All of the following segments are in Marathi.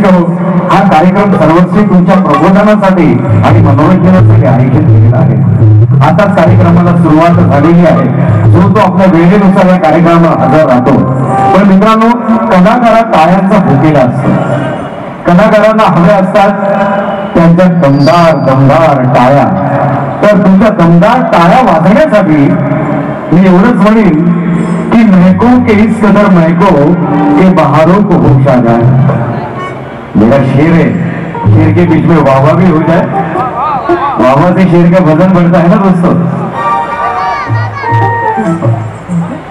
रसिक हो, हा कार्यक्रम सर्वस्वी तुमच्या प्रबोधनासाठी आणि मनोरंजनासाठी आयोजित केलेला आहे. आताच कार्यक्रमाला सुरुवात झालेली आहे. जो तो आपल्या वेळेनुसार या कार्यक्रमाला हजर राहतो. पण मित्रांनो, कलाकारात टाळ्यांचा भुकेला असतो. कलाकारांना हव्या असतात त्यांच्या दमदार दमदार टाळ्या. तर तुमच्या दमदार टाळ्या वाजवण्यासाठी मी एवढंच म्हणेन कि महको के इस कदर महको के बहारों को होश आ जाए. मेरा शेर है, शेर के बीच में वाह भी हो जाए. वाह से शेर का वजन बढ़ता है ना दोस्तों.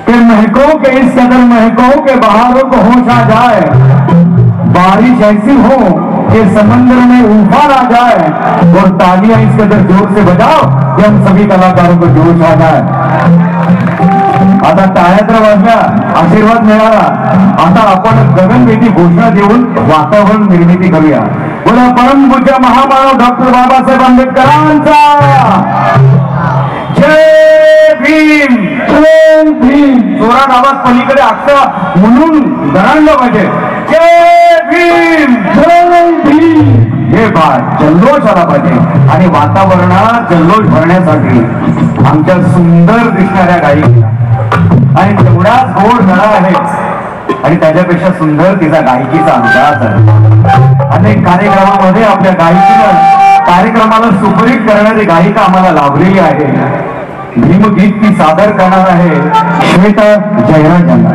कि महको के इस कदर महको के बहारों को होश आ जाए. बारिश ऐसी हो कि समंदर में उफान आ जाए. और तालियां इस कदर जोर से बजाओ कि हम सभी कलाकारों को जोश आ जाए. आता टाळ्या तर वाजल्या, आशीर्वाद मिळाला. आता आपण गगनभेदी घोषणा देऊन वातावरण निर्मिती करूया. बोला परमपूज्य महामानव डॉक्टर बाबासाहेब आंबेडकरांचा जय भीम. जय भीम. जोरात आवाज पलीकडे अख्खा म्हणून दणाणलं पाहिजे. जय भीम. जय भीम. हे बाळ जल्लोष आला पाहिजे. आणि वातावरणात जल्लोष भरण्यासाठी आमच्या सुंदर दिसणाऱ्या गायिका आणि तेवढाच गोड गळा आहे आणि त्याच्यापेक्षा सुंदर तिचा गायकीचा अंदाज आहे. अनेक कार्यक्रमामध्ये आपल्या गायकीनं कार्यक्रमाला सुपरीत करणारी गायिका आम्हाला लाभलेली आहे. भीमगीत ती सादर करणार आहे श्वेता जयराज यांना.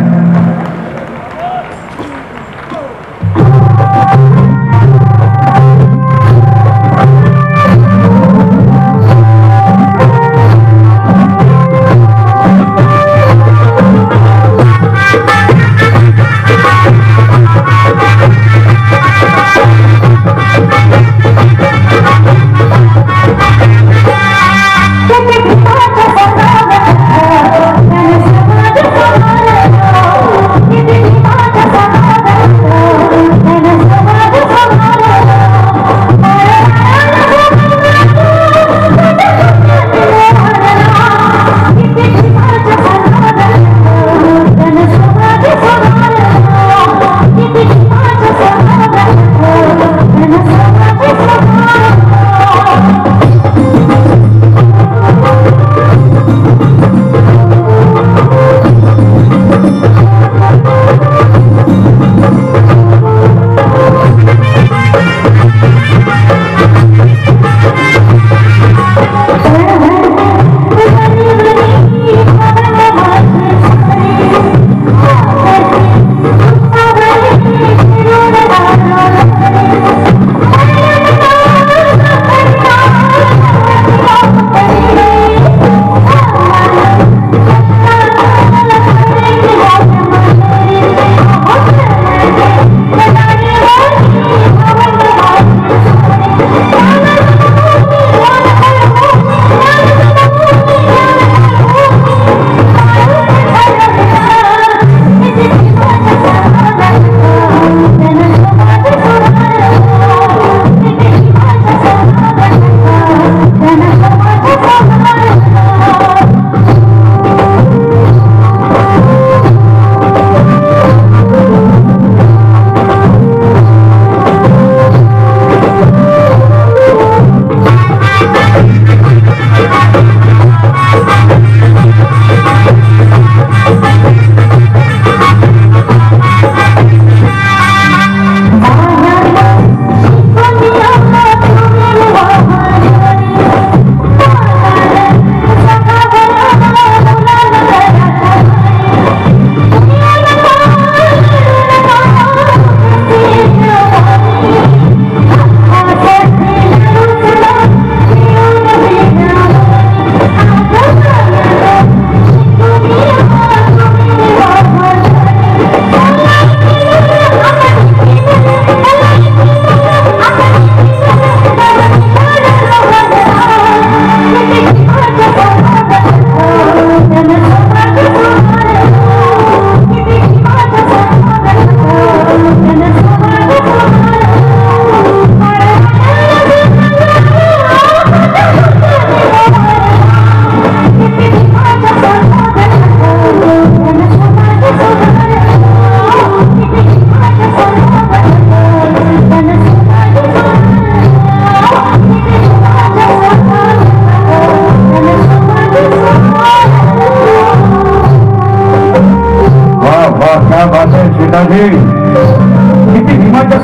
Thank you.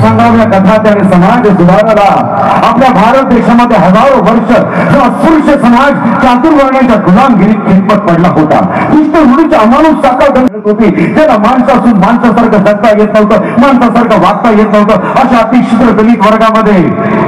सांगाव्या कथा त्याने समाज सुधारला. आपल्या भारत देशामध्ये हजारो वर्ष जो अस्पृश्य समाज चातुर्वर्ण्याच्या गुलामगिरीत खितपत पडला होता. दुष्ट रूढीची अमानुष साखर होती. ज्याला माणसासून माणसासारखं जगता येत नव्हतं, माणसासारखं वागता येत नव्हतं, अशा अतिशूद्र दलित वर्गामध्ये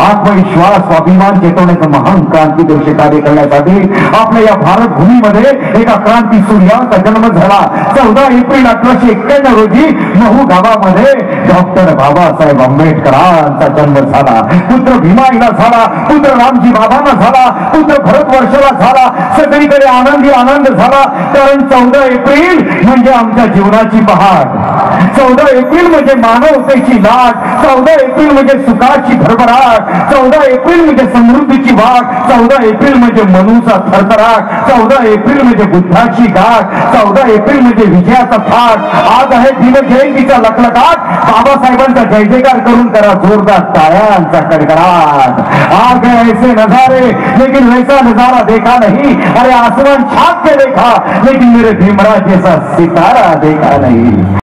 आत्मविश्वास स्वाभिमान चेतवण्याचं महान क्रांतिदर्शी कार्य करण्यासाठी आपल्या या भारत भूमीमध्ये एका क्रांती सूर्याचा जन्म झाला. 14 एप्रिल 1891 रोजी महू गावामध्ये डॉक्टर बाबासाहेब आंबेडकरांचा जन्म झाला. पुत्र भीमाईला झाला, पुत्र रामजी बाबांना झाला, पुत्र भरतवर्षाला झाला. सगळीकडे आनंदी आनंद झाला. कारण 14 एप्रिल म्हणजे आमच्या जीवनाची पहाट. 14 एप्रिल म्हणजे मानवतेची लाट. 14 एप्रिल म्हणजे सुखाची भरभराट. 14 एप्रिल म्हणजे समृद्धीची वाट. 14 एप्रिल म्हणजे मनूचा थरथराट. 14 एप्रिल म्हणजे बुद्धाची गाठ. 14 एप्रिल म्हणजे विजयाचा थाट. आज आहे भीमजयंतीचा लखलखाट. बाबासाहेबांचा जय जयकार करून करा जोरदार टाळ्यांचा कडकडाट. आ गए ऐसे नजारे लेकिन वैसा नजारा देखा नहीं. अरे आसमान छाप के देखा लेकिन मेरे भीमराज जैसा सितारा देखा नहीं.